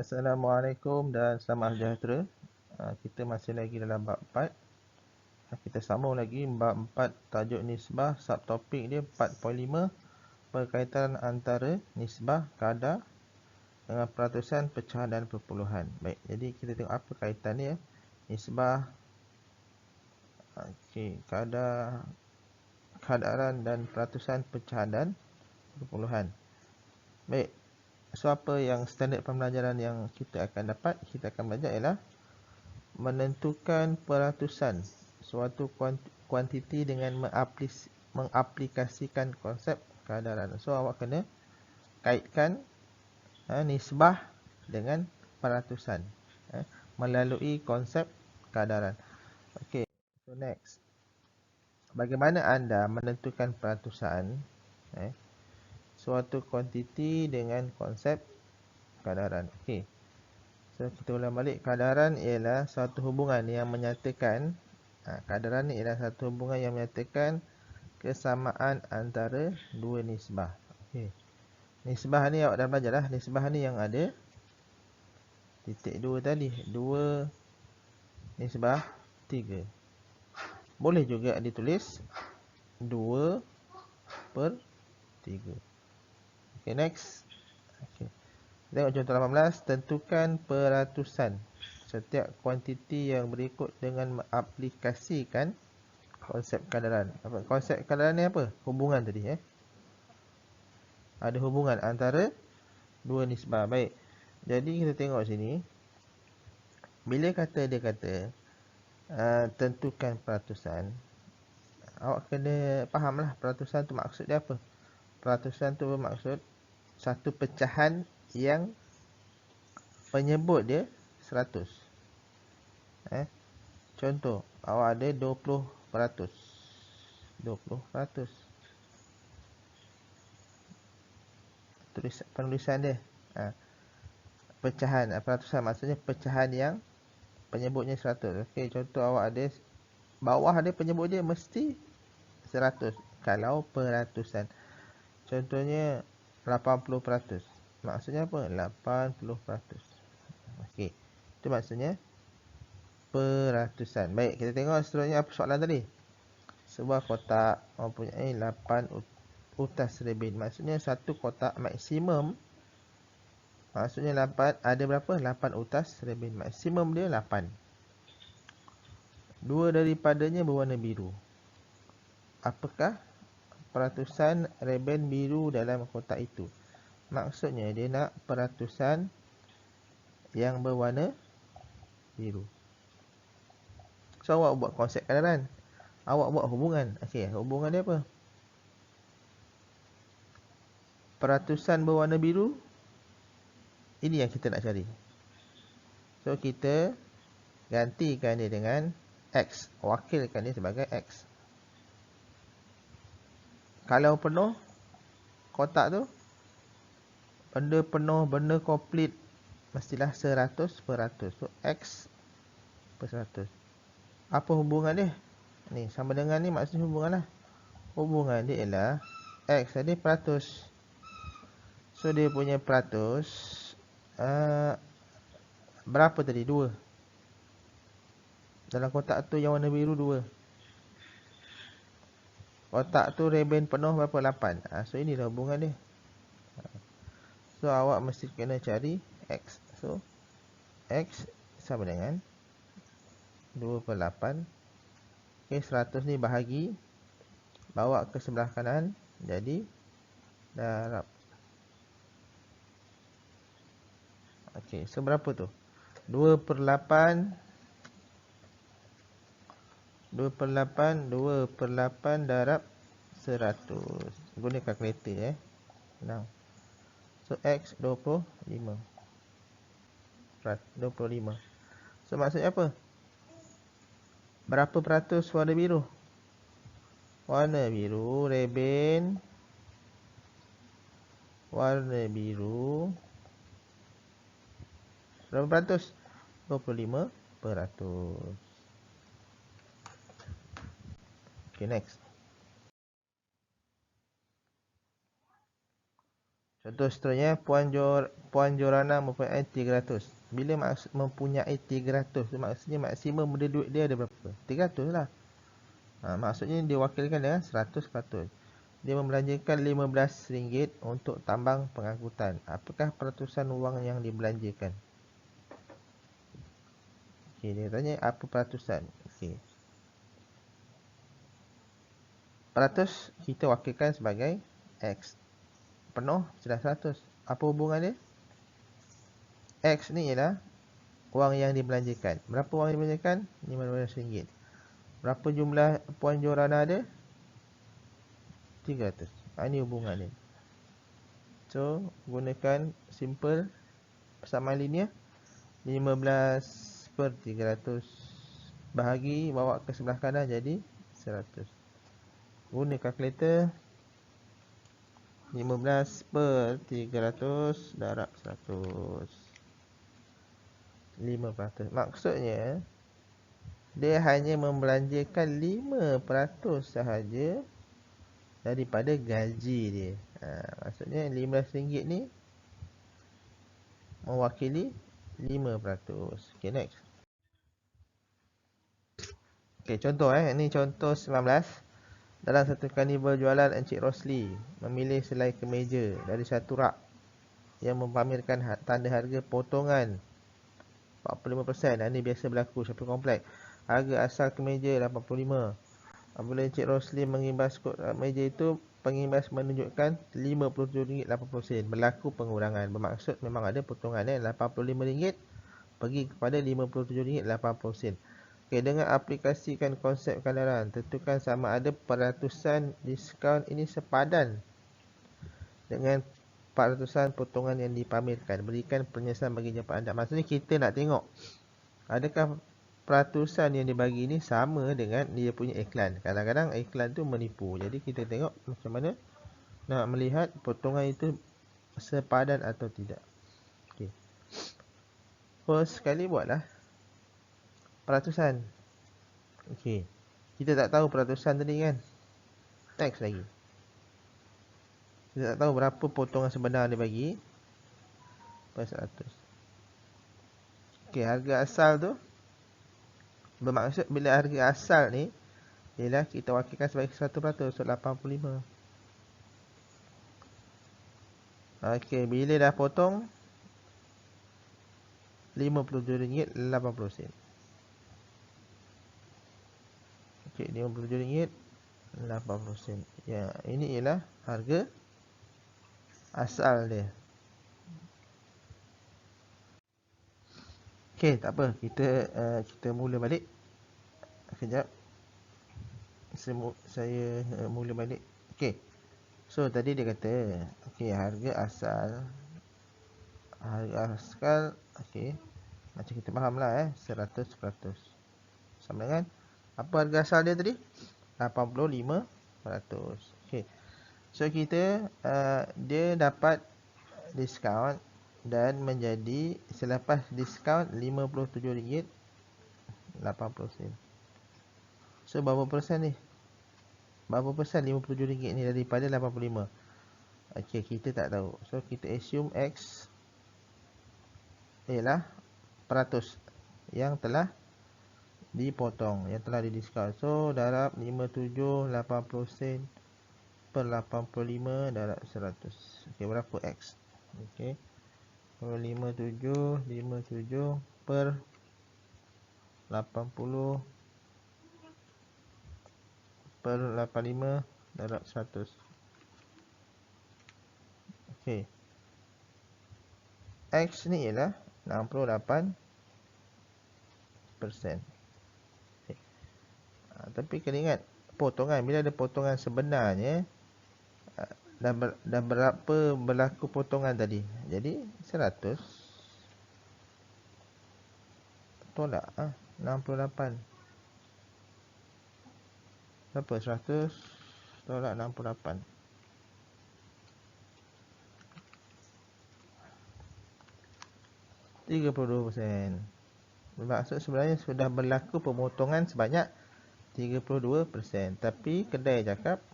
Assalamualaikum dan selamat sejahtera. Kita masih lagi dalam bab 4. Kita sambung lagi bab 4, tajuk nisbah, subtopik dia 4.5, perkaitan antara nisbah, kadar dengan peratusan, pecahan dan perpuluhan. Baik, jadi kita tengok apa kaitan dia. Nisbah, kadar, kadaran dan peratusan, pecahan dan perpuluhan. Baik, so apa yang standard pembelajaran yang kita akan dapat? Kita akan belajar ialah menentukan peratusan suatu kuantiti dengan mengaplikasikan konsep kadaran. So awak kena kaitkan nisbah dengan peratusan melalui konsep kadaran. Okey, so next, bagaimana anda menentukan peratusan suatu kuantiti dengan konsep kadaran? Okey, so kita ulang balik. Kadaran ialah satu hubungan yang menyatakan kadaran ni ialah satu hubungan yang menyatakan kesamaan antara dua nisbah. Okey, nisbah ni awak dah belajar dah. Nisbah ni yang ada titik 2 tadi, 2 nisbah 3. Boleh juga ditulis 2/3. Okey, next. Okey, tengok contoh 18. Tentukan peratusan setiap kuantiti yang berikut dengan mengaplikasikan konsep kadaran. Konsep kadaran ni apa? Hubungan tadi ada hubungan antara dua nisbah. Baik, jadi kita tengok sini. Bila dia kata tentukan peratusan, awak kena fahamlah peratusan tu maksud dia apa. Peratusan tu bermaksud satu pecahan yang penyebut dia 100. Contoh, awak ada 20%. 20%. Penulisan dia pecahan, peratusan maksudnya pecahan yang penyebutnya 100. Okey, contoh awak ada bawah dia penyebut dia mesti 100 kalau peratusan. Contohnya 80%. Maksudnya apa? 80%. Okey, itu maksudnya peratusan. Baik, kita tengok seterusnya apa soalan tadi. Sebuah kotak mempunyai 8 utas rebin. Maksudnya satu kotak maksimum, maksudnya 8, ada berapa? 8 utas rebin. Maksimum dia 8. Dua daripadanya berwarna biru. Apakah peratusan rebin biru dalam kotak itu? Maksudnya dia nak peratusan yang berwarna biru. So awak buat konsep kadaran, awak buat hubungan. Okey, hubungan dia apa? Peratusan berwarna biru, ini yang kita nak cari. So kita gantikan dia dengan X, wakilkan dia sebagai X. Kalau penuh kotak tu, benda penuh, benda komplit, mestilah 100%. So X per 100. Apa hubungan dia? Ni sama dengan ni, maksudnya hubungan lah. Hubungan dia ialah X tadi peratus. So dia punya peratus berapa tadi? 2. Dalam kotak tu yang warna biru 2. Kotak tu rebin penuh berapa? 8. So inilah hubungan dia. So awak mesti kena cari X. So X sama dengan 2/8. Okay, 100 ni bahagi, bawa ke sebelah kanan, jadi darab. Okey, so berapa tu? 2/8 darab 100. Guna kalkulator senang. So X 25. So maksudnya apa? Berapa peratus warna biru? Warna biru, rebin warna biru berapa peratus? 25%. Okay, next. Contoh seterusnya, Puan Jorana mempunyai 300. Bila maksud mempunyai 300 tu maksudnya maksimum benda duit dia ada berapa? 300 lah. Maksudnya diwakilkan dengan 100%. Dia membelanjakan RM15 untuk tambang pengangkutan. Apakah peratusan wang yang dibelanjakan? Okey, dia tanya apa peratusan. Okey. Peratus kita wakilkan sebagai X. Penuh sudah 100. Apa hubungan dia? X ni ialah wang yang dibelanjakan. Berapa wang yang dibelanjakan? RM15. Berapa jumlah Puan Jorana ada? 300. Ini hubungan dia. So, gunakan simple persamaan linear. 15/300 bahagi bawa ke sebelah kanan jadi 100. Guna kalkulator. 15/300 darab 100. 5%. Maksudnya dia hanya membelanjakan 5% sahaja daripada gaji dia. Maksudnya RM15 ni mewakili 5%. Okay, next. Okay, contoh ini contoh 19. Dalam satu karnival jualan, Encik Rosli memilih selai kemeja dari satu rak yang mempamerkan tanda harga potongan 45%. Ini biasa berlaku shopping kompleks. Harga asal kemeja 85. Apabila Encik Rosli mengimbas kod meja itu, pengimbas menunjukkan RM57.80. Berlaku pengurangan. Bermaksud memang ada potongan RM85 pergi kepada RM57.80. Okay, dengan aplikasikan konsep kadaran, tentukan sama ada peratusan diskaun ini sepadan dengan peratusan potongan yang dipamerkan. Berikan penjelasan bagi jawapan anda. Maksudnya kita nak tengok adakah peratusan yang dibagi ni sama dengan dia punya iklan. Kadang-kadang iklan tu menipu. Jadi kita tengok macam mana nak melihat potongan itu sepadan atau tidak. Okay. First sekali buatlah peratusan. Okey. Kita tak tahu peratusan tadi kan. Teks lagi. Kita tak tahu berapa potongan sebenar dia bagi per 100. Okey, harga asal tu bermaksud bila harga asal ni ialah kita wakilkan sebagai 100%, so 85. Okey, bila dah potong RM57.80. Okey, RM57.80. Ya, ini ialah harga asal dia. Okey, tak apa. Kita mula balik. Sekejap. Saya mula balik. Okey. So tadi dia kata, okey, harga asal okey. Macam kita fahamlah 100%. Sama dengan apa harga asal dia tadi? 85%. Okey. So kita dia dapat diskaun dan menjadi selepas diskaun RM57.80. So berapa persen ni? Berapa persen RM57 ni daripada 85? Okey, kita tak tahu. So kita assume X ialah peratus yang telah dipotong, yang telah didiskaun. So darab 57.80 per 85 darab 100. Okey, berapa X? Okey. Kalau 57 per 80 per 85 darab 100. Okey. X ni ialah 68%. Okay. Tapi kena ingat potongan, bila ada potongan sebenarnya dah berapa berlaku potongan tadi. Jadi 100 tolak 68. Berapa 100 tolak 68? 32%. Bermaksud sebenarnya sudah berlaku pemotongan sebanyak 32%. Tapi kedai cakap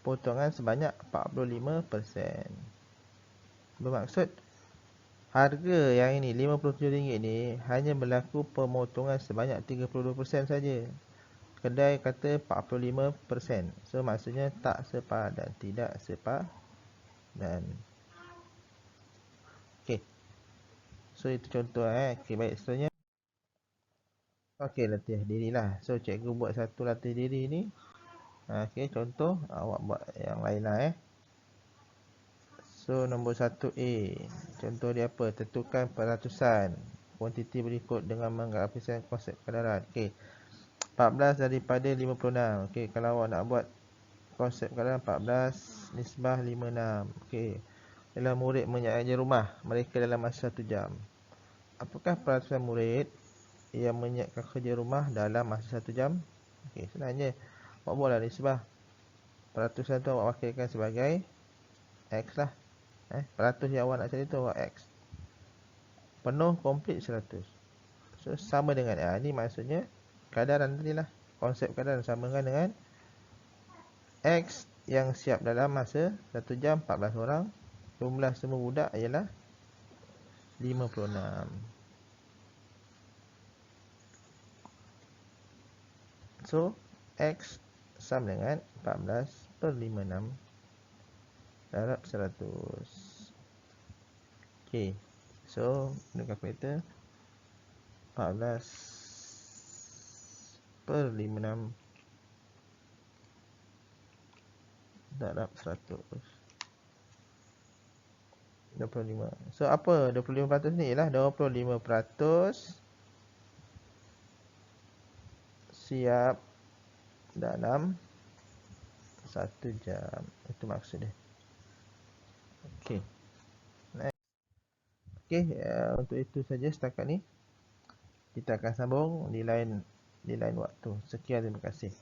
potongan sebanyak 45%. Bermaksud harga yang ini RM57 ni hanya berlaku pemotongan sebanyak 32% saja. Kedai kata 45%. So maksudnya tak sepadan, tidak sepadan. Okey. So itu contoh Okey, baik, seterusnya. Okey, latih diri lah. So cikgu buat satu latih diri ni. Okey, contoh awak buat yang lain lah So nombor 1A, contoh dia apa? Tentukan peratusan kuantiti berikut dengan mengaplikasikan konsep kadaran. Okey, 14 daripada 56. Okey, kalau awak nak buat konsep kadaran 14 nisbah 56. Okey, ialah murid mengerja rumah mereka dalam masa 1 jam. Apakah peratusan murid yang menyiapkan kerja rumah dalam masa 1 jam? Okey, senang je. Awak buatlah nisbah. Peratusan tu awak wakilkan sebagai X lah. Peratus yang awak nak cari tu awak X. Penuh, komplit 100. So sama dengan ni maksudnya kadaran tadi lah. Konsep kadaran sama dengan X yang siap dalam masa 1 jam 14 orang. Jumlah semua budak ialah 56. So X sama dengan 14/56 darab 100. Okay, so dengan kalkulator 14/56 darab 100, 25. So apa 25% ni? Ialah 25% siap dalam 1 jam. Itu maksud dia. Okey. Okey, untuk itu saja setakat ni. Kita akan sambung di lain waktu. Sekian, terima kasih.